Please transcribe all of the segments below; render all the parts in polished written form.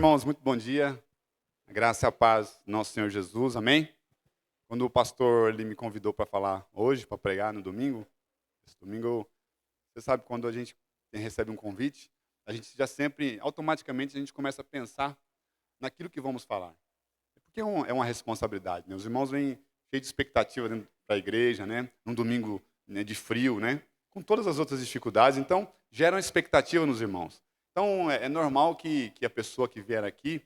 irmãos, muito bom dia. A graça e a paz do nosso Senhor Jesus, amém? Quando o pastor ele me convidou para falar hoje, para pregar no domingo, esse domingo, você sabe, quando a gente recebe um convite, a gente já sempre, automaticamente, a gente começa a pensar naquilo que vamos falar. Porque é uma responsabilidade, né? Os irmãos vêm cheios de expectativa dentro da igreja, né? Num domingo, né, de frio, né? Com todas as outras dificuldades, então, gera uma expectativa nos irmãos. Então, é normal que a pessoa que vier aqui,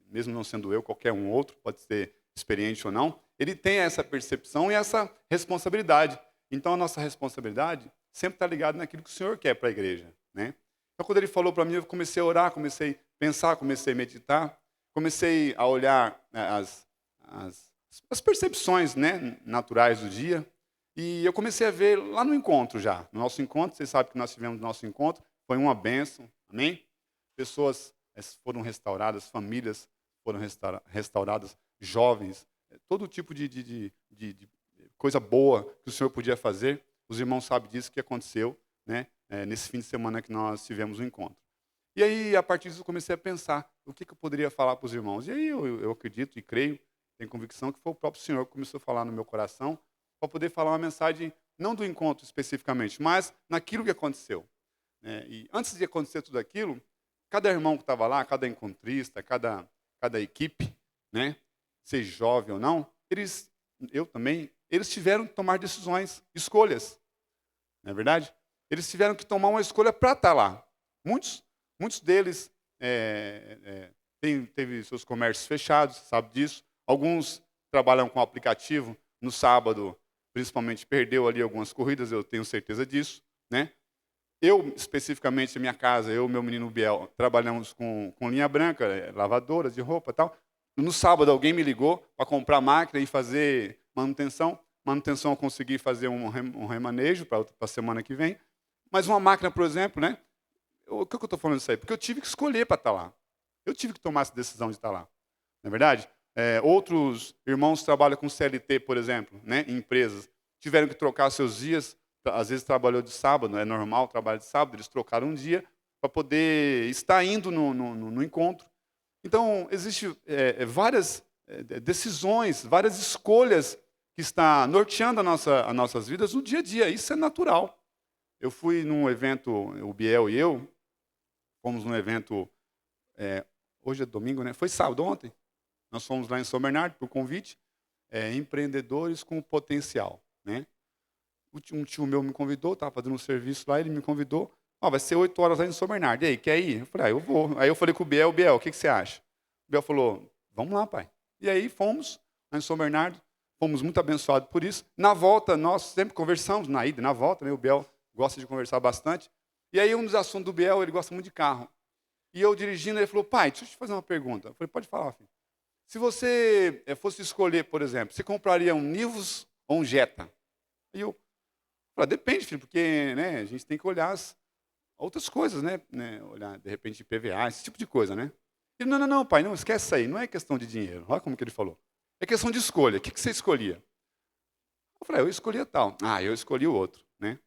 mesmo não sendo eu, qualquer um outro, pode ser experiente ou não, ele tenha essa percepção e essa responsabilidade. Então, a nossa responsabilidade sempre está ligada naquilo que o Senhor quer para a igreja, né? Então, quando ele falou para mim, eu comecei a orar, comecei a pensar, comecei a meditar, comecei a olhar, né, as percepções, né, naturais do dia, e eu comecei a ver lá no encontro já. No nosso encontro, vocês sabem que nós tivemos no nosso encontro, foi uma bênção, amém? Pessoas foram restauradas, famílias foram restauradas, jovens, todo tipo de coisa boa que o Senhor podia fazer. Os irmãos sabem disso que aconteceu, né? Nesse fim de semana que nós tivemos um encontro. E aí, a partir disso, eu comecei a pensar o que eu poderia falar para os irmãos. E aí eu acredito e creio, tenho convicção que foi o próprio Senhor que começou a falar no meu coração para poder falar uma mensagem, não do encontro especificamente, mas naquilo que aconteceu. E antes de acontecer tudo aquilo, cada irmão que estava lá, cada encontrista, cada equipe, né, seja jovem ou não, eles tiveram que tomar decisões, escolhas, não é verdade? Eles tiveram que tomar uma escolha para estar lá. Muitos deles teve seus comércios fechados, sabe disso. Alguns trabalham com aplicativo. No sábado, principalmente, perdeu ali algumas corridas, eu tenho certeza disso, né? Eu, especificamente, na minha casa, eu e meu menino Biel, trabalhamos com linha branca, lavadoras de roupa e tal. No sábado, alguém me ligou para comprar máquina e fazer manutenção. Manutenção eu consegui fazer um remanejo para a semana que vem. Mas uma máquina, por exemplo, né? O que eu estou falando isso aí? Porque eu tive que escolher para estar lá. Eu tive que tomar essa decisão de estar lá. Não é verdade? Outros irmãos trabalham com CLT, por exemplo, né? Em empresas. Tiveram que trocar seus dias. Às vezes trabalhou de sábado, é normal trabalhar de sábado, eles trocaram um dia para poder estar indo no encontro. Então, existem várias decisões, várias escolhas que estão norteando as nossas vidas no dia a dia. Isso é natural. Eu fui num evento, o Biel e eu, fomos num evento, hoje é domingo, né? Foi sábado, ontem. Nós fomos lá em São Bernardo, por convite, empreendedores com potencial, né? Um tio meu me convidou, estava fazendo um serviço lá, ele me convidou. Vai ser 8 horas lá em São Bernardo. E aí, quer ir? Eu falei, eu vou. Aí eu falei com o Biel, o que você acha? O Biel falou, vamos lá, pai. E aí fomos lá em São Bernardo, fomos muito abençoados por isso. Na volta, nós sempre conversamos, na ida e na volta, né? O Biel gosta de conversar bastante. E aí um dos assuntos do Biel, ele gosta muito de carro. E eu dirigindo, ele falou, pai, deixa eu te fazer uma pergunta. Eu falei, pode falar, filho. Se você fosse escolher, por exemplo, você compraria um Nivus ou um Jetta? E eu falei, depende, filho, porque, né, a gente tem que olhar as outras coisas, né? Olhar, de repente, PVA, esse tipo de coisa, né? Ele, não, pai, não, esquece isso aí, não é questão de dinheiro. Olha como que ele falou. É questão de escolha. O que você escolhia? Eu falei, eu escolhia tal. Eu escolhi o outro, né?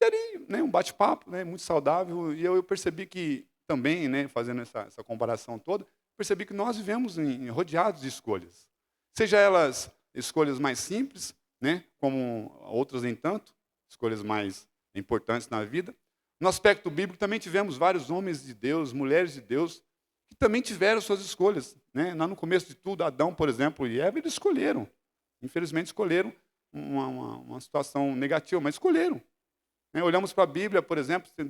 E ali, né, um bate-papo, né, muito saudável, e eu percebi que também, né, fazendo essa comparação toda, percebi que nós vivemos rodeados de escolhas. Seja elas escolhas mais simples, né, como outras nem tanto, escolhas mais importantes na vida. No aspecto bíblico também tivemos vários homens de Deus, mulheres de Deus, que também tiveram suas escolhas, né? Lá no começo de tudo, Adão, por exemplo, e Eva, eles escolheram. Infelizmente escolheram uma situação negativa, mas escolheram. Olhamos para a Bíblia, por exemplo, em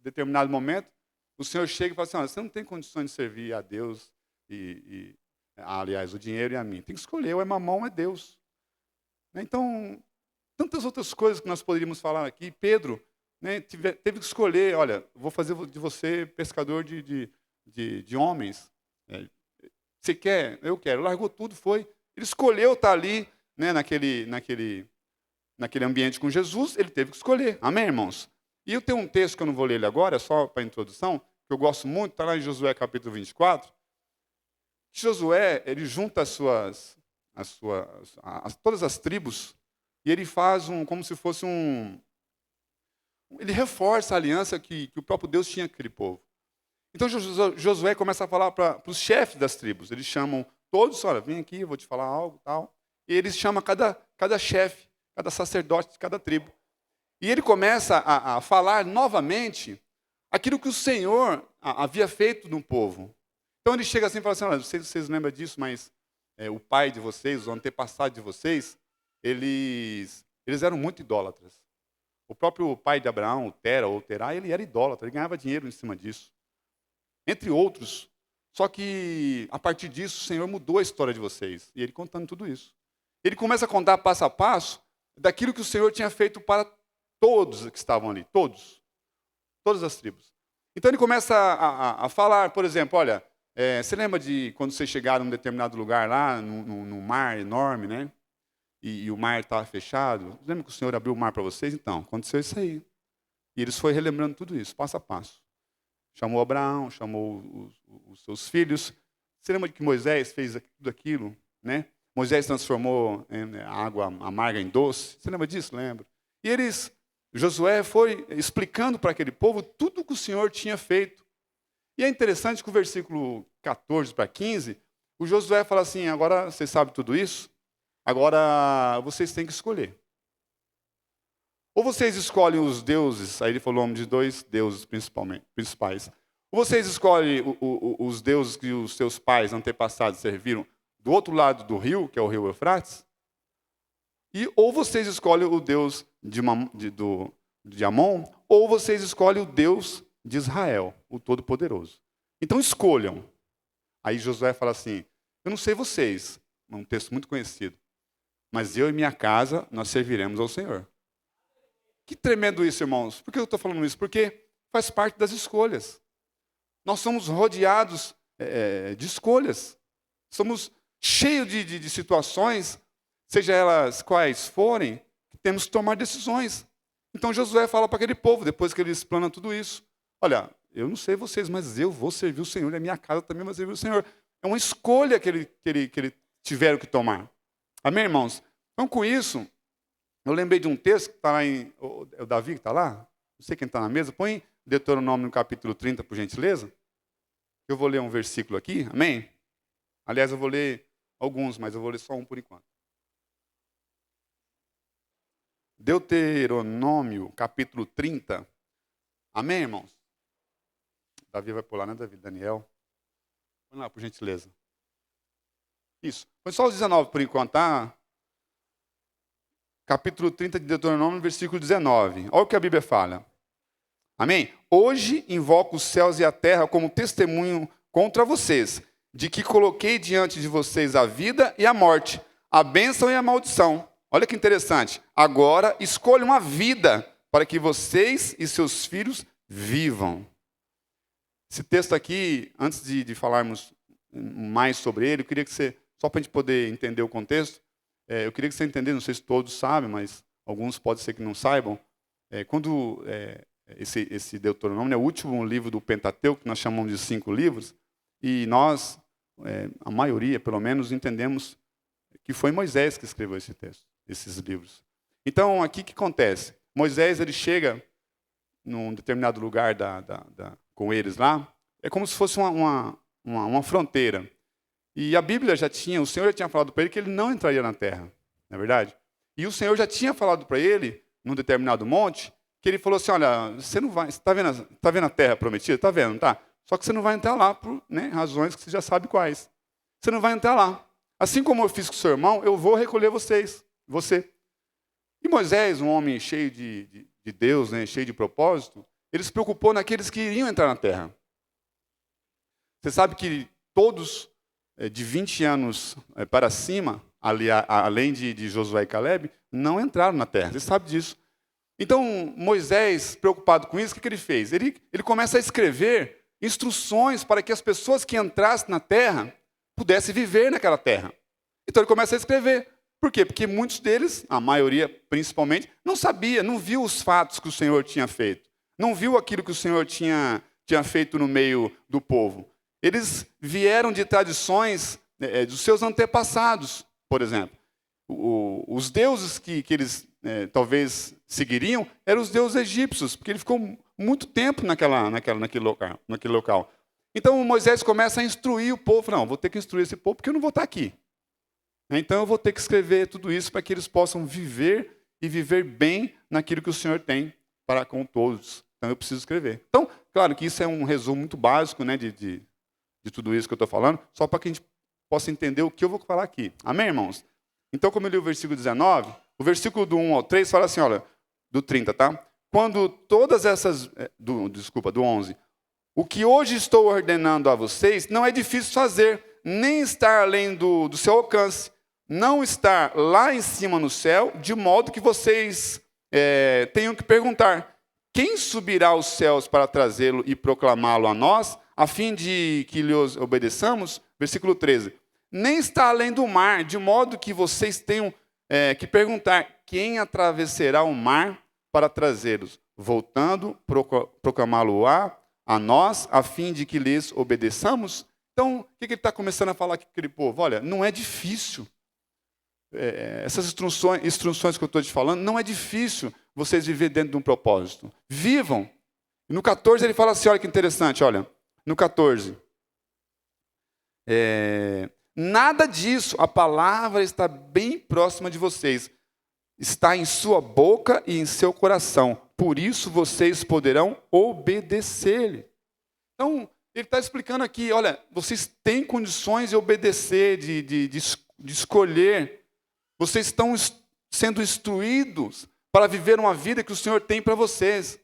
determinado momento, o Senhor chega e fala assim, você não tem condições de servir a Deus, aliás, o dinheiro e a mim. Tem que escolher, ou é mamão ou é Deus. Então, tantas outras coisas que nós poderíamos falar aqui. Pedro, né, teve que escolher, olha, vou fazer de você pescador de homens. Você quer? Eu quero. Largou tudo, foi. Ele escolheu estar ali, né, naquele ambiente com Jesus, ele teve que escolher. Amém, irmãos? E eu tenho um texto que eu não vou ler ele agora, só para a introdução, que eu gosto muito, está lá em Josué capítulo 24. Josué, ele junta todas as tribos, e ele faz como se fosse ele reforça a aliança que o próprio Deus tinha com aquele povo. Então Josué começa a falar para os chefes das tribos. Eles chamam todos, olha, vem aqui, eu vou te falar algo, tal. E eles chamam cada chefe, cada sacerdote de cada tribo. E ele começa a falar novamente aquilo que o Senhor havia feito no povo. Então ele chega assim e fala assim, olha, não sei se vocês lembram disso, mas o pai de vocês, os antepassados de vocês, eles eram muito idólatras. O próprio pai de Abraão, o Tera ou Terá, ele era idólatra, ele ganhava dinheiro em cima disso. Entre outros. Só que, a partir disso, o Senhor mudou a história de vocês. E ele contando tudo isso. Ele começa a contar passo a passo daquilo que o Senhor tinha feito para todos que estavam ali. Todos. Todas as tribos. Então ele começa a falar, por exemplo, olha, você lembra de quando vocês chegaram em um determinado lugar lá, num mar enorme, né? E o mar estava fechado? Lembra que o Senhor abriu o mar para vocês? Então, aconteceu isso aí. E eles foram relembrando tudo isso, passo a passo. Chamou Abraão, chamou os seus filhos. Você lembra de que Moisés fez tudo aquilo? Né? Moisés transformou a água amarga em doce. Você lembra disso? Lembro. E Josué foi explicando para aquele povo tudo o que o Senhor tinha feito. E é interessante que o versículo 14 para 15, o Josué fala assim, agora vocês sabem tudo isso? Agora vocês têm que escolher. Ou vocês escolhem os deuses, aí ele falou o nome de 2 deuses principais. Ou vocês escolhem os deuses que os seus pais antepassados serviram do outro lado do rio, que é o rio Eufrates, ou vocês escolhem o Deus de Amon, ou vocês escolhem o Deus de Israel, o Todo-Poderoso. Então escolham. Aí Josué fala assim, eu não sei vocês, é um texto muito conhecido, mas eu e minha casa, nós serviremos ao Senhor. Que tremendo isso, irmãos. Por que eu estou falando isso? Porque faz parte das escolhas. Nós somos rodeados de escolhas. Somos cheios de situações, seja elas quais forem, que temos que tomar decisões. Então Josué fala para aquele povo, depois que ele explana tudo isso, olha, eu não sei vocês, mas eu vou servir o Senhor, e a minha casa também vai servir o Senhor. É uma escolha que ele tiveram que tomar. Amém, irmãos? Então, com isso, eu lembrei de um texto que está lá é o Davi que está lá? Não sei quem está na mesa. Põe Deuteronômio no capítulo 30, por gentileza. Eu vou ler um versículo aqui, amém? Aliás, eu vou ler alguns, mas eu vou ler só um por enquanto. Deuteronômio, capítulo 30. Amém, irmãos? Davi vai pular, né, Davi? Daniel. Põe lá, por gentileza. Isso. Põe só os 19 por enquanto, tá? Capítulo 30 de Deuteronômio, versículo 19. Olha o que a Bíblia fala. Amém? Hoje invoco os céus e a terra como testemunho contra vocês, de que coloquei diante de vocês a vida e a morte, a bênção e a maldição. Olha que interessante. Agora escolham a vida para que vocês e seus filhos vivam. Esse texto aqui, antes de falarmos mais sobre ele, eu queria que você, só para a gente poder entender o contexto, eu queria que você entendesse, não sei se todos sabem, mas alguns pode ser que não saibam, quando esse Deuteronômio é o último livro do Pentateuco, que nós chamamos de 5 livros, e nós, a maioria, pelo menos, entendemos que foi Moisés que escreveu esse texto, esses livros. Então, aqui o que acontece? Moisés ele chega num determinado lugar com eles lá, é como se fosse uma fronteira. E a Bíblia o Senhor já tinha falado para ele que ele não entraria na terra, não é verdade? E o Senhor já tinha falado para ele, num determinado monte, que ele falou assim, olha, você não vai, está vendo a terra prometida? Está vendo, tá? Só que você não vai entrar lá por razões que você já sabe quais. Você não vai entrar lá. Assim como eu fiz com o seu irmão, eu vou recolher você. E Moisés, um homem cheio de Deus, né, cheio de propósito, ele se preocupou naqueles que iriam entrar na terra. Você sabe que todos de 20 anos para cima, além de Josué e Caleb, não entraram na terra. Você sabe disso. Então, Moisés, preocupado com isso, o que ele fez? Ele começa a escrever instruções para que as pessoas que entrassem na terra pudessem viver naquela terra. Então, ele começa a escrever. Por quê? Porque muitos deles, a maioria principalmente, não sabia, não viu os fatos que o Senhor tinha feito. Não viu aquilo que o Senhor tinha feito no meio do povo. Eles vieram de tradições dos seus antepassados, por exemplo. Os deuses que eles talvez seguiriam eram os deuses egípcios, porque ele ficou muito tempo naquele local. Então Moisés começa a instruir o povo. Não, vou ter que instruir esse povo porque eu não vou estar aqui. Então eu vou ter que escrever tudo isso para que eles possam viver e viver bem naquilo que o Senhor tem para com todos. Então eu preciso escrever. Então, claro que isso é um resumo muito básico, né, de tudo isso que eu estou falando, só para que a gente possa entender o que eu vou falar aqui. Amém, irmãos? Então, como eu li o versículo 19, o versículo do 1 ao 3 fala assim, olha, do 30, tá? Quando todas essas... do 11. O que hoje estou ordenando a vocês não é difícil fazer, nem estar além do seu alcance. Não estar lá em cima no céu, de modo que vocês tenham que perguntar, quem subirá aos céus para trazê-lo e proclamá-lo a nós, a fim de que lhe obedeçamos? Versículo 13. Nem está além do mar, de modo que vocês tenham que perguntar, quem atravessará o mar para trazê-los? Voltando, proclamá-lo a nós, a fim de que lhes obedeçamos? Então, o que ele está começando a falar aqui com aquele povo? Olha, não é difícil. Essas instruções que eu estou te falando, não é difícil vocês viver dentro de um propósito. Vivam. E no 14 ele fala assim, olha que interessante, olha. No 14. Nada disso, a palavra está bem próxima de vocês. Está em sua boca e em seu coração. Por isso vocês poderão obedecer-lhe. Então, ele está explicando aqui, olha, vocês têm condições de obedecer, de escolher. Vocês estão sendo instruídos para viver uma vida que o Senhor tem para vocês.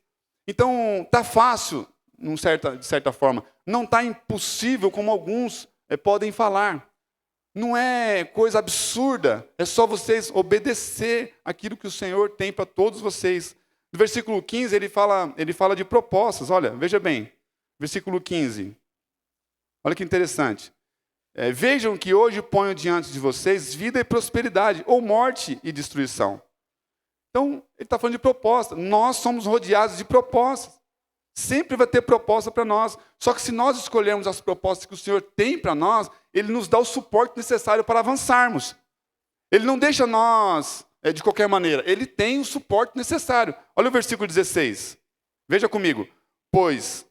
Então, está fácil, de certa forma. Não está impossível, como alguns podem falar. Não é coisa absurda. É só vocês obedecer aquilo que o Senhor tem para todos vocês. No versículo 15, ele fala de propostas. Olha, veja bem. Versículo 15. Olha que interessante. Vejam que hoje ponho diante de vocês vida e prosperidade, ou morte e destruição. Então, ele está falando de proposta. Nós somos rodeados de propostas. Sempre vai ter proposta para nós. Só que se nós escolhermos as propostas que o Senhor tem para nós, Ele nos dá o suporte necessário para avançarmos. Ele não deixa nós de qualquer maneira. Ele tem o suporte necessário. Olha o versículo 16. Veja comigo. Pois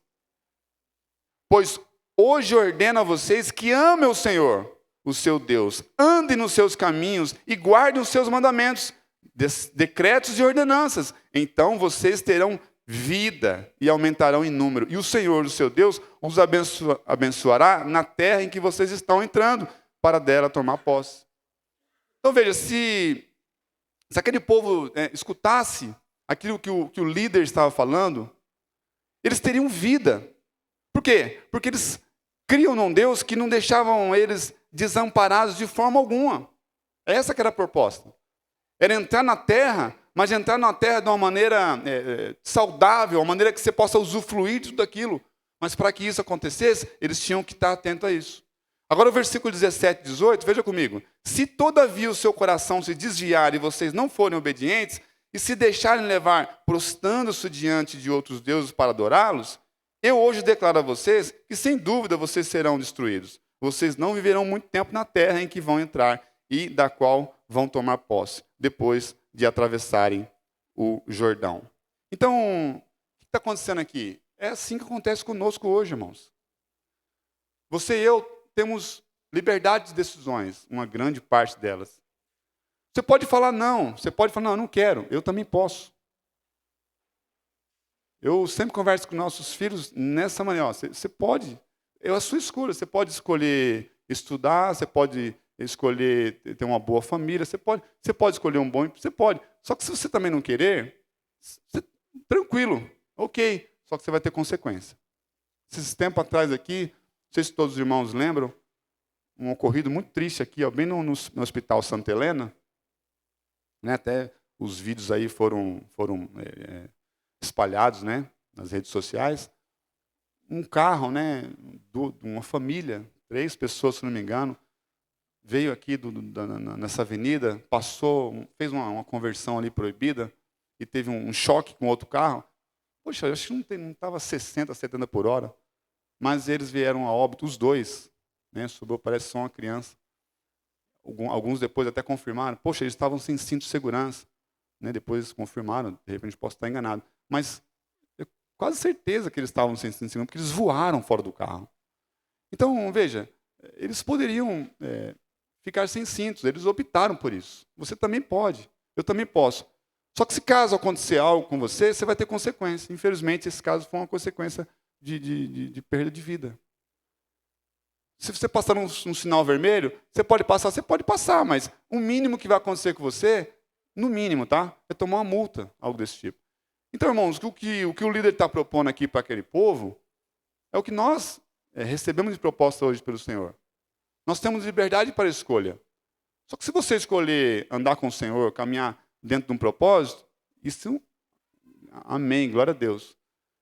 hoje ordeno a vocês que amem o Senhor, o seu Deus. Andem nos seus caminhos e guardem os seus mandamentos, decretos e ordenanças. Então vocês terão vida e aumentarão em número. E o Senhor, o seu Deus, os abençoará na terra em que vocês estão entrando, para dela tomar posse. Então veja, se aquele povo escutasse aquilo que o líder estava falando, eles teriam vida. Por quê? Porque eles criam num Deus que não deixavam eles desamparados de forma alguma. Essa que era a proposta. Era entrar na terra, mas entrar na terra de uma maneira saudável, uma maneira que você possa usufruir de tudo aquilo. Mas para que isso acontecesse, eles tinham que estar atentos a isso. Agora o versículo 17 e 18, veja comigo. Se todavia o seu coração se desviar e vocês não forem obedientes, e se deixarem levar, prostrando-se diante de outros deuses para adorá-los, eu hoje declaro a vocês que sem dúvida vocês serão destruídos. Vocês não viverão muito tempo na terra em que vão entrar e da qual vão tomar posse, depois de atravessarem o Jordão. Então, o que está acontecendo aqui? É assim que acontece conosco hoje, irmãos. Você e eu temos liberdade de decisões, uma grande parte delas. Você pode falar não, eu não quero, eu também posso. Eu sempre converso com nossos filhos nessa maneira. Você pode, é a sua escolha. Você pode escolher estudar, você pode escolher ter uma boa família, você pode escolher um bom emprego, você pode. Só que se você também não querer, tranquilo, ok. Só que você vai ter consequência. Esses tempos atrás aqui, não sei se todos os irmãos lembram, um ocorrido muito triste aqui, bem no Hospital Santa Helena. Né, até os vídeos aí foram espalhados, né, nas redes sociais. Um carro, né, de uma família, 3 pessoas, se não me engano, veio aqui nessa avenida, passou, fez uma conversão ali proibida e teve um choque com outro carro. Poxa, eu acho que não estava 60, 70 por hora, mas eles vieram a óbito, os dois, né, sobrou, parece só uma criança. Alguns depois até confirmaram, poxa, eles estavam sem cinto de segurança. Né, depois confirmaram, de repente posso estar enganado. Mas eu quase certeza que eles estavam sem cinto de segurança, porque eles voaram fora do carro. Então, veja, eles poderiam ficar sem cintos, eles optaram por isso. Você também pode, eu também posso. Só que se caso acontecer algo com você, você vai ter consequência. Infelizmente, esse caso foi uma consequência de perda de vida. Se você passar um sinal vermelho, você pode passar, mas o mínimo que vai acontecer com você, no mínimo, tá? É tomar uma multa, algo desse tipo. Então, irmãos, o que o líder está propondo aqui para aquele povo é o que nós recebemos de proposta hoje pelo Senhor. Nós temos liberdade para escolha. Só que se você escolher andar com o Senhor, caminhar dentro de um propósito, isso, amém, glória a Deus.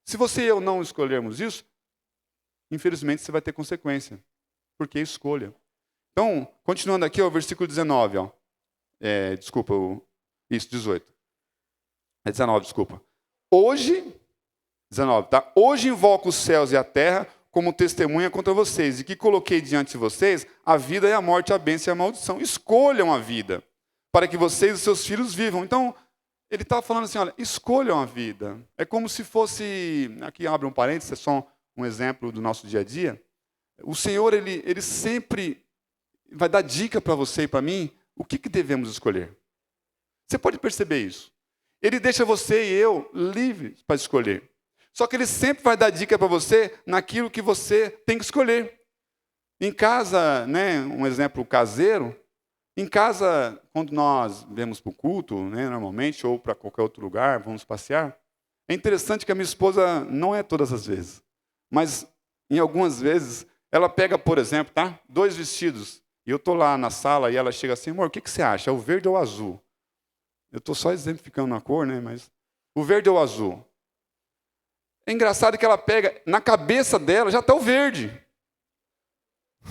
Se você e eu não escolhermos isso, infelizmente você vai ter consequência, porque é escolha. Então, continuando aqui, o versículo 19, ó. 18. É 19, desculpa. Hoje, 19, tá? Hoje invoco os céus e a terra como testemunha contra vocês, e que coloquei diante de vocês a vida e a morte, a bênção e a maldição. Escolham a vida, para que vocês e seus filhos vivam. Então, ele está falando assim, olha, escolham a vida. É como se fosse, aqui abre um parênteses, é só um exemplo do nosso dia a dia. O Senhor, ele sempre vai dar dica para você e para mim, o que devemos escolher. Você pode perceber isso. Ele deixa você e eu livres para escolher. Só que ele sempre vai dar dica para você naquilo que você tem que escolher. Em casa, né, um exemplo caseiro, em casa, quando nós vamos para o culto, né, normalmente, ou para qualquer outro lugar, vamos passear, é interessante que a minha esposa, não é todas as vezes, mas em algumas vezes, ela pega, por exemplo, tá, 2 vestidos, e eu estou lá na sala e ela chega assim, amor, o que você acha, é o verde ou o azul? Eu estou só exemplificando a cor, né, mas o verde ou o azul? É engraçado que ela pega, na cabeça dela já está o verde.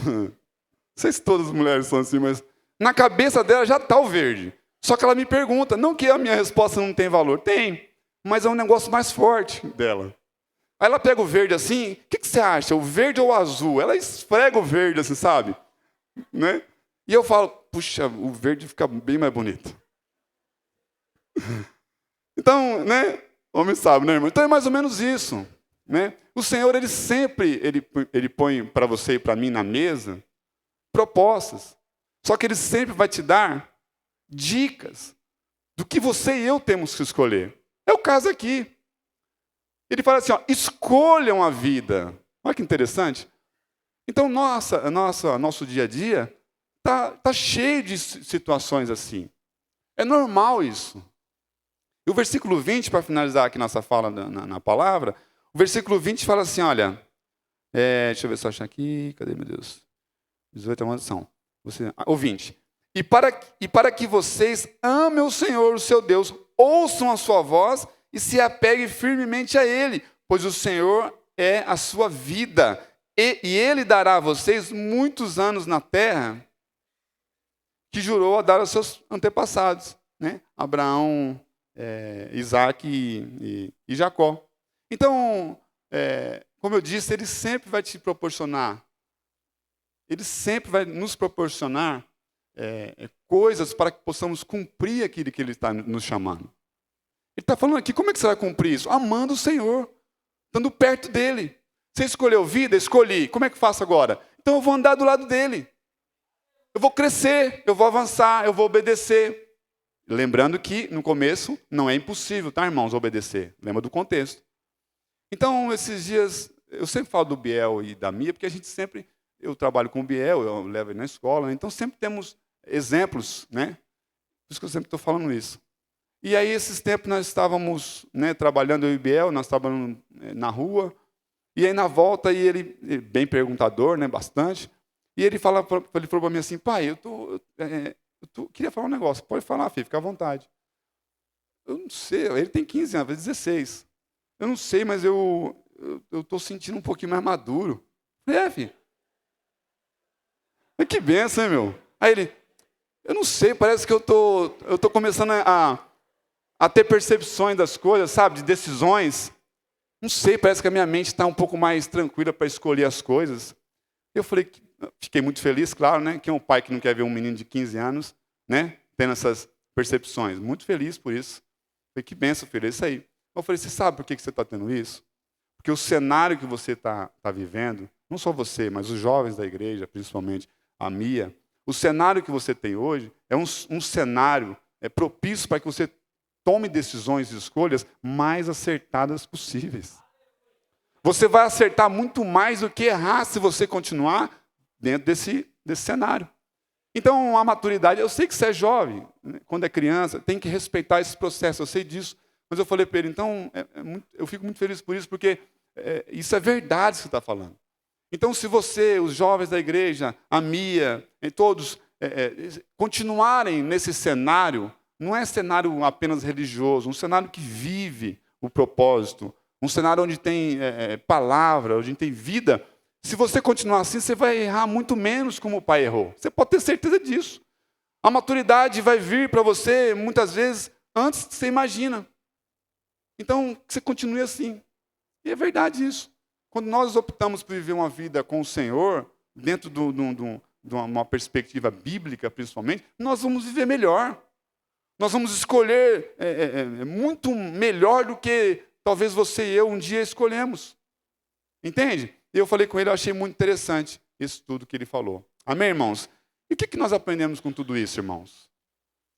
Não sei se todas as mulheres são assim, mas na cabeça dela já está o verde. Só que ela me pergunta, não que a minha resposta não tem valor, tem, mas é um negócio mais forte dela. Aí ela pega o verde assim, o que você acha, o verde ou o azul? Ela esfrega o verde assim, sabe? Né? E eu falo, puxa, o verde fica bem mais bonito. Então, né? Homem sabe, né, irmão? Então é mais ou menos isso, né? O Senhor, ele sempre ele põe para você e para mim na mesa propostas. Só que ele sempre vai te dar dicas do que você e eu temos que escolher. É o caso aqui. Ele fala assim, ó, escolham a vida. Olha que interessante. Então, nosso dia a dia tá cheio de situações assim. É normal isso. E o versículo 20, para finalizar aqui nossa fala na palavra, o versículo 20 fala assim, olha, deixa eu ver se eu achar aqui, cadê, meu Deus? 18 é uma maldição. O 20. E para que vocês amem o Senhor, o seu Deus, ouçam a sua voz e se apeguem firmemente a Ele, pois o Senhor é a sua vida, e Ele dará a vocês muitos anos na terra que jurou a dar aos seus antepassados, né? Abraão, Isaac e Jacó. Então, como eu disse, ele sempre vai te proporcionar, ele sempre vai nos proporcionar coisas para que possamos cumprir aquilo que ele está nos chamando. Ele está falando aqui, como é que você vai cumprir isso? Amando o Senhor, estando perto dele. Você escolheu vida? Escolhi. Como é que faço agora? Então eu vou andar do lado dele. Eu vou crescer, eu vou avançar, eu vou obedecer. Lembrando que, no começo, não é impossível, tá, irmãos, obedecer. Lembra do contexto. Então, esses dias, eu sempre falo do Biel e da Mia, porque a gente sempre, eu trabalho com o Biel, eu levo ele na escola, então sempre temos exemplos, né? Por isso que eu sempre estou falando isso. E aí, esses tempos, nós estávamos, né, trabalhando, eu e o Biel, nós estávamos na rua, e aí na volta, e ele bem perguntador, né, bastante, e ele falou para mim assim, pai, eu queria falar um negócio. Pode falar, filho, fica à vontade. Eu não sei, ele tem 15 anos, 16. Eu não sei, mas eu estou sentindo um pouquinho mais maduro. Falei, filho. Mas que benção, hein, meu? Aí ele, eu não sei, parece que eu tô começando a ter percepções das coisas, sabe, de decisões. Não sei, parece que a minha mente está um pouco mais tranquila para escolher as coisas. Eu falei, fiquei muito feliz, claro, né? Que é um pai que não quer ver um menino de 15 anos, né? Tendo essas percepções. Muito feliz por isso. Falei, que benção, filho, é isso aí. Eu falei, você sabe por que você está tendo isso? Porque o cenário que você está vivendo não só você, mas os jovens da igreja, principalmente a Mia, o cenário que você tem hoje é um cenário propício para que você tome decisões e escolhas mais acertadas possíveis. Você vai acertar muito mais do que errar se você continuar dentro desse cenário. Então, a maturidade, eu sei que você é jovem, né? Quando é criança, tem que respeitar esse processo, eu sei disso. Mas eu falei para ele, então, eu fico muito feliz por isso, porque isso é verdade que você está falando. Então, se você, os jovens da igreja, a Mia, todos, continuarem nesse cenário, não é cenário apenas religioso, um cenário que vive o propósito, um cenário onde tem palavra, onde tem vida. Se você continuar assim, você vai errar muito menos como o pai errou. Você pode ter certeza disso. A maturidade vai vir para você, muitas vezes, antes do que você imagina. Então, que você continue assim. E é verdade isso. Quando nós optamos por viver uma vida com o Senhor, dentro de uma perspectiva bíblica, principalmente, nós vamos viver melhor. Nós vamos escolher muito melhor do que talvez você e eu um dia escolhemos. Entende? E eu falei com ele, eu achei muito interessante isso tudo que ele falou. Amém, irmãos? E o que nós aprendemos com tudo isso, irmãos?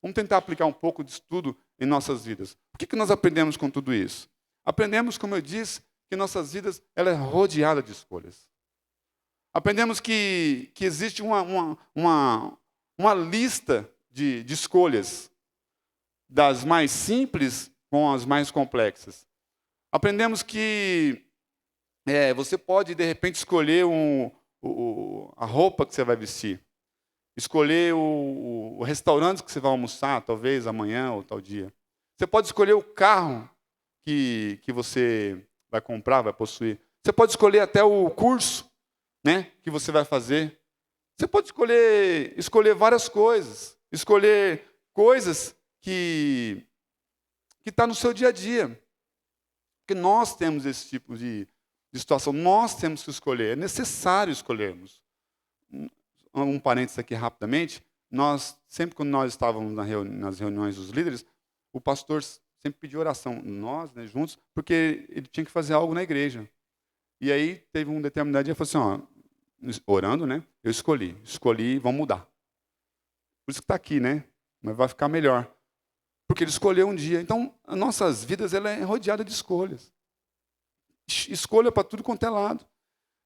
Vamos tentar aplicar um pouco disso tudo em nossas vidas. O que nós aprendemos com tudo isso? Aprendemos, como eu disse, que nossas vidas ela é rodeada de escolhas. Aprendemos que existe uma lista de escolhas, das mais simples com as mais complexas. Aprendemos que você pode, de repente, escolher a roupa que você vai vestir. Escolher o restaurante que você vai almoçar, talvez amanhã ou tal dia. Você pode escolher o carro que você vai comprar, vai possuir. Você pode escolher até o curso, né, que você vai fazer. Você pode escolher várias coisas. Escolher coisas que está no seu dia a dia. Porque nós temos esse tipo de situação. Nós temos que escolher. É necessário escolhermos. Um parênteses aqui rapidamente. Sempre quando nós estávamos nas reuniões dos líderes, o pastor sempre pediu oração. Nós, né, juntos, porque ele tinha que fazer algo na igreja. E aí teve um determinado dia, ele falou assim, orando, né? Eu escolhi, vamos mudar. Por isso que está aqui, né? Mas vai ficar melhor. Porque ele escolheu um dia. Então, as nossas vidas ela é rodeada de escolhas. Escolha para tudo quanto é lado.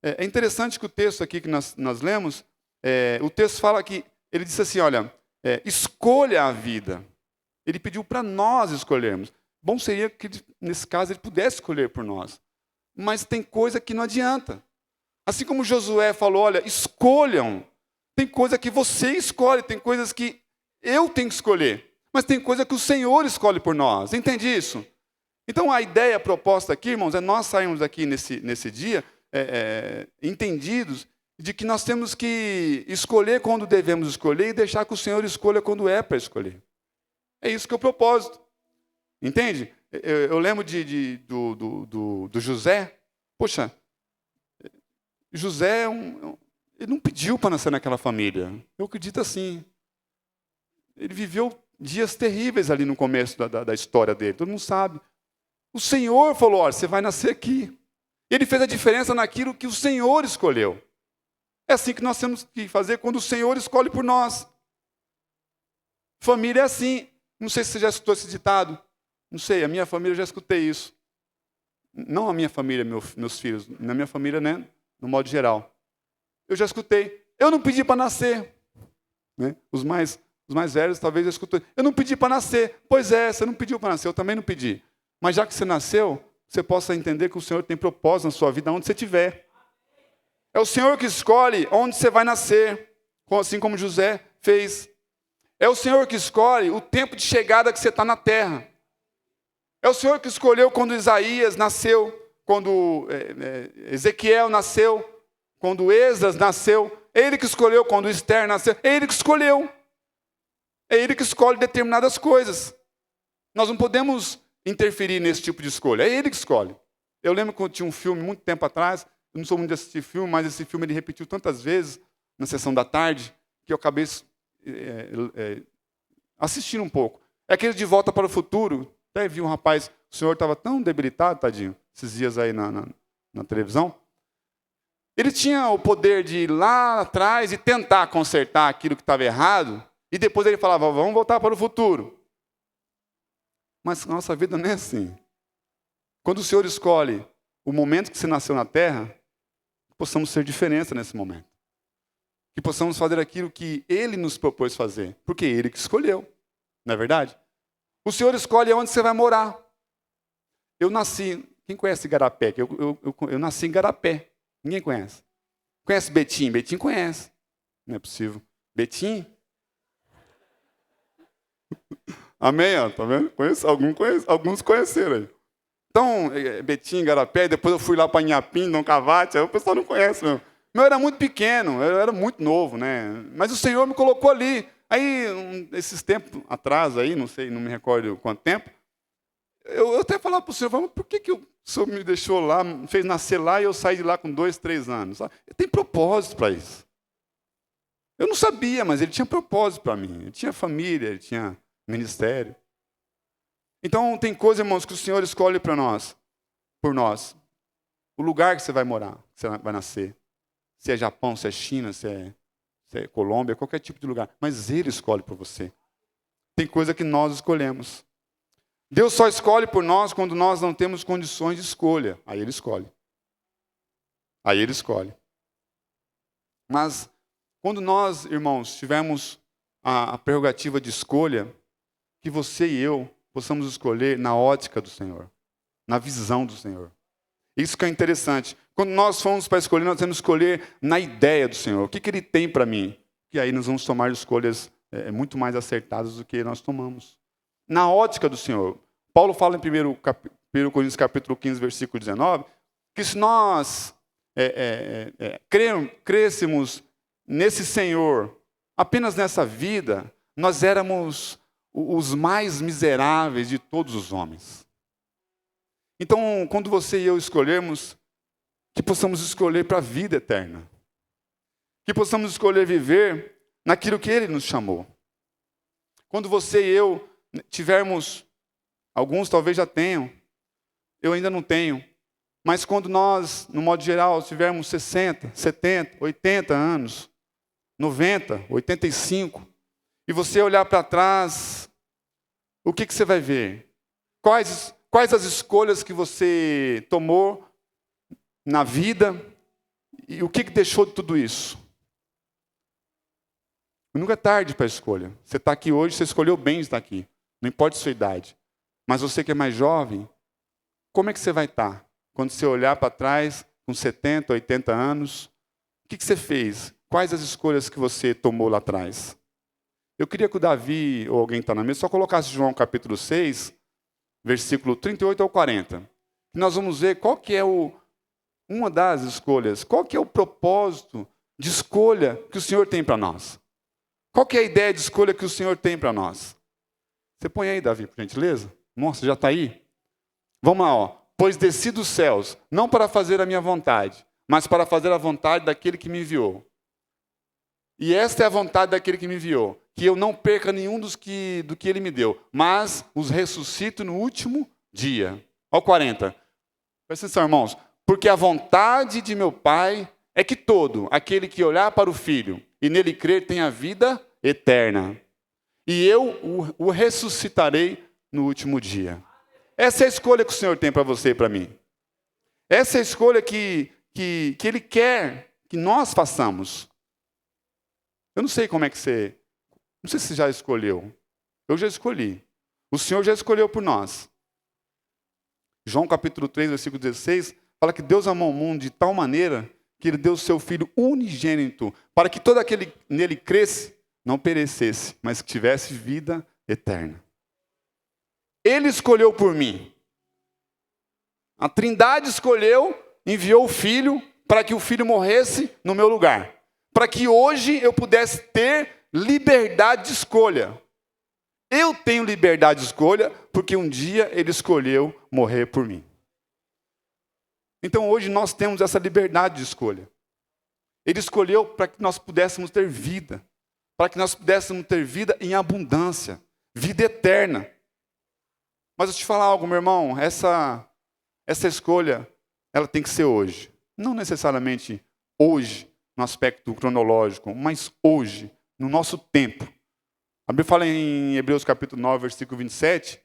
É interessante que o texto aqui que nós lemos, o texto fala que, ele disse assim, olha, escolha a vida. Ele pediu para nós escolhermos. Bom seria que, nesse caso, ele pudesse escolher por nós. Mas tem coisa que não adianta. Assim como Josué falou, olha, escolham. Tem coisa que você escolhe, tem coisas que eu tenho que escolher. Mas tem coisa que o Senhor escolhe por nós. Entende isso? Então, a ideia proposta aqui, irmãos, é nós sairmos aqui nesse dia entendidos de que nós temos que escolher quando devemos escolher e deixar que o Senhor escolha quando é para escolher. É isso que é o propósito. Entende? Eu lembro do José. Poxa, José ele não pediu para nascer naquela família. Eu acredito assim. Ele viveu dias terríveis ali no começo da história dele. Todo mundo sabe. O Senhor falou, olha, você vai nascer aqui. Ele fez a diferença naquilo que o Senhor escolheu. É assim que nós temos que fazer quando o Senhor escolhe por nós. Família é assim. Não sei se você já escutou esse ditado. Não sei, a minha família eu já escutei isso. Não a minha família, meus filhos. Na minha família, né, no modo geral. Eu já escutei. Eu não pedi para nascer. Né? Os mais velhos talvez já escutou. Eu não pedi para nascer. Pois é, você não pediu para nascer. Eu também não pedi. Mas já que você nasceu, você possa entender que o Senhor tem propósito na sua vida, onde você estiver. É o Senhor que escolhe onde você vai nascer, assim como José fez. É o Senhor que escolhe o tempo de chegada que você está na terra. É o Senhor que escolheu quando Isaías nasceu, quando Ezequiel nasceu, quando Esdras nasceu. É Ele que escolheu quando Esther nasceu. É Ele que escolheu. É Ele que escolhe determinadas coisas. Nós não podemos interferir nesse tipo de escolha. É Ele que escolhe. Eu lembro que tinha um filme muito tempo atrás. Eu não sou muito de assistir filme, mas esse filme ele repetiu tantas vezes na sessão da tarde que eu acabei assistindo um pouco. É aquele De Volta para o Futuro. Até vi um rapaz, o senhor estava tão debilitado, tadinho, esses dias aí na televisão. Ele tinha o poder de ir lá atrás e tentar consertar aquilo que estava errado, e depois ele falava, vamos voltar para o futuro. Mas a nossa vida não é assim. Quando o Senhor escolhe o momento que você nasceu na terra, que possamos ser diferença nesse momento. Que possamos fazer aquilo que Ele nos propôs fazer, porque Ele que escolheu, não é verdade? O Senhor escolhe onde você vai morar. Eu nasci, quem conhece Igarapé? Eu nasci em Igarapé, ninguém conhece. Conhece Betim? Betim conhece, não é possível. Betim? Amém, ó, tá vendo? Alguns conheceram aí. Então, Betim, Igarapé, depois eu fui lá para Inhapim, Dom Cavate, aí o pessoal não conhece mesmo. Eu era muito pequeno, eu era muito novo, né? Mas o Senhor me colocou ali. Aí, esses tempos atrás, aí, não sei, não me recordo quanto tempo, eu até falava para o Senhor, por que o Senhor me deixou lá, me fez nascer lá e eu saí de lá com 2, 3 anos? Tem propósito para isso. Eu não sabia, mas Ele tinha propósito para mim. Ele tinha família, Ele tinha ministério. Então, tem coisas, irmãos, que o Senhor escolhe para nós, por nós. O lugar que você vai morar, que você vai nascer. Se é Japão, se é China, se é Colômbia, qualquer tipo de lugar. Mas Ele escolhe por você. Tem coisa que nós escolhemos. Deus só escolhe por nós quando nós não temos condições de escolha. Aí Ele escolhe. Aí Ele escolhe. Mas, quando nós, irmãos, tivermos a prerrogativa de escolha, que você e eu possamos escolher na ótica do Senhor, na visão do Senhor. Isso que é interessante. Quando nós fomos para escolher, nós temos que escolher na ideia do Senhor. O que Ele tem para mim? E aí nós vamos tomar escolhas muito mais acertadas do que nós tomamos. Na ótica do Senhor. Paulo fala em 1 Coríntios capítulo 15, versículo 19, que se nós crescemos nesse Senhor, apenas nessa vida, nós éramos os mais miseráveis de todos os homens. Então, quando você e eu escolhermos, que possamos escolher para a vida eterna. Que possamos escolher viver naquilo que Ele nos chamou. Quando você e eu tivermos, alguns talvez já tenham, eu ainda não tenho, mas quando nós, no modo geral, tivermos 60, 70, 80 anos, 90, 85, e você olhar para trás, o que você vai ver? Quais as escolhas que você tomou na vida e o que deixou de tudo isso? Nunca é tarde para a escolha. Você está aqui hoje, você escolheu bem estar aqui. Não importa a sua idade. Mas você que é mais jovem, como é que você vai estar? Quando você olhar para trás, com 70, 80 anos, o que você fez? Quais as escolhas que você tomou lá atrás? Eu queria que o Davi, ou alguém que está na mesa, só colocasse João capítulo 6, versículo 38 ao 40. E nós vamos ver qual que é uma das escolhas, qual que é o propósito de escolha que o Senhor tem para nós. Qual que é a ideia de escolha que o Senhor tem para nós? Você põe aí, Davi, por gentileza? Nossa, já está aí? Vamos lá, ó. Pois desci dos céus, não para fazer a minha vontade, mas para fazer a vontade daquele que me enviou. E esta é a vontade daquele que me enviou, que eu não perca nenhum do que Ele me deu, mas os ressuscito no último dia. Olha o 40. Presta atenção, irmãos. Porque a vontade de meu Pai é que todo aquele que olhar para o Filho e nele crer tenha vida eterna. E eu o ressuscitarei no último dia. Essa é a escolha que o Senhor tem para você e para mim. Essa é a escolha que Ele quer que nós façamos. Eu não sei como é que você... Não sei se você já escolheu. Eu já escolhi. O Senhor já escolheu por nós. João capítulo 3, versículo 16, fala que Deus amou o mundo de tal maneira que Ele deu o seu Filho unigênito, para que todo aquele que nele cresce, não perecesse, mas que tivesse vida eterna. Ele escolheu por mim. A Trindade escolheu, enviou o Filho, para que o Filho morresse no meu lugar. Para que hoje eu pudesse ter liberdade de escolha. Eu tenho liberdade de escolha, porque um dia Ele escolheu morrer por mim. Então hoje nós temos essa liberdade de escolha. Ele escolheu para que nós pudéssemos ter vida. Para que nós pudéssemos ter vida em abundância. Vida eterna. Mas eu te falar algo, meu irmão. Essa escolha, ela tem que ser hoje. Não necessariamente hoje, no aspecto cronológico, mas hoje, no nosso tempo. A Bíblia fala em Hebreus capítulo 9, versículo 27,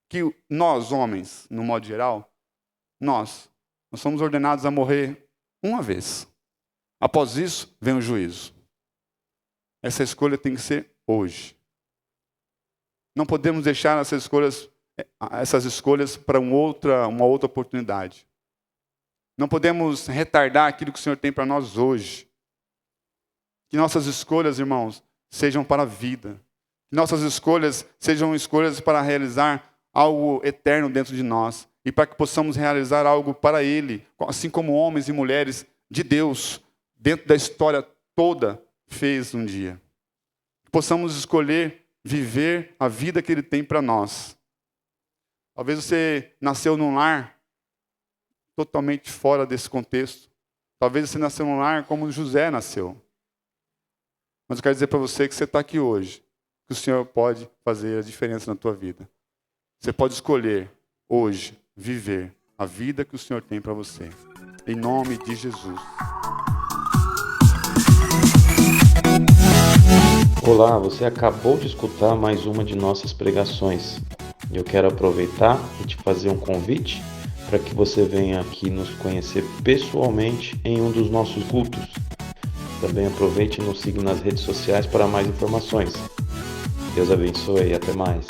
que nós, homens, no modo geral, nós somos ordenados a morrer uma vez. Após isso, vem o juízo. Essa escolha tem que ser hoje. Não podemos deixar essas escolhas para uma outra oportunidade. Não podemos retardar aquilo que o Senhor tem para nós hoje. Que nossas escolhas, irmãos, sejam para a vida. Que nossas escolhas sejam escolhas para realizar algo eterno dentro de nós. E para que possamos realizar algo para Ele, assim como homens e mulheres de Deus, dentro da história toda, fez um dia. Que possamos escolher viver a vida que Ele tem para nós. Talvez você nasceu num lar totalmente fora desse contexto. Talvez você nasceu num lar como José nasceu. Mas eu quero dizer para você que você está aqui hoje, que o Senhor pode fazer a diferença na tua vida. Você pode escolher hoje viver a vida que o Senhor tem para você. Em nome de Jesus. Olá, você acabou de escutar mais uma de nossas pregações. Eu quero aproveitar e te fazer um convite para que você venha aqui nos conhecer pessoalmente em um dos nossos cultos. Também aproveite e nos siga nas redes sociais para mais informações. Deus abençoe e até mais.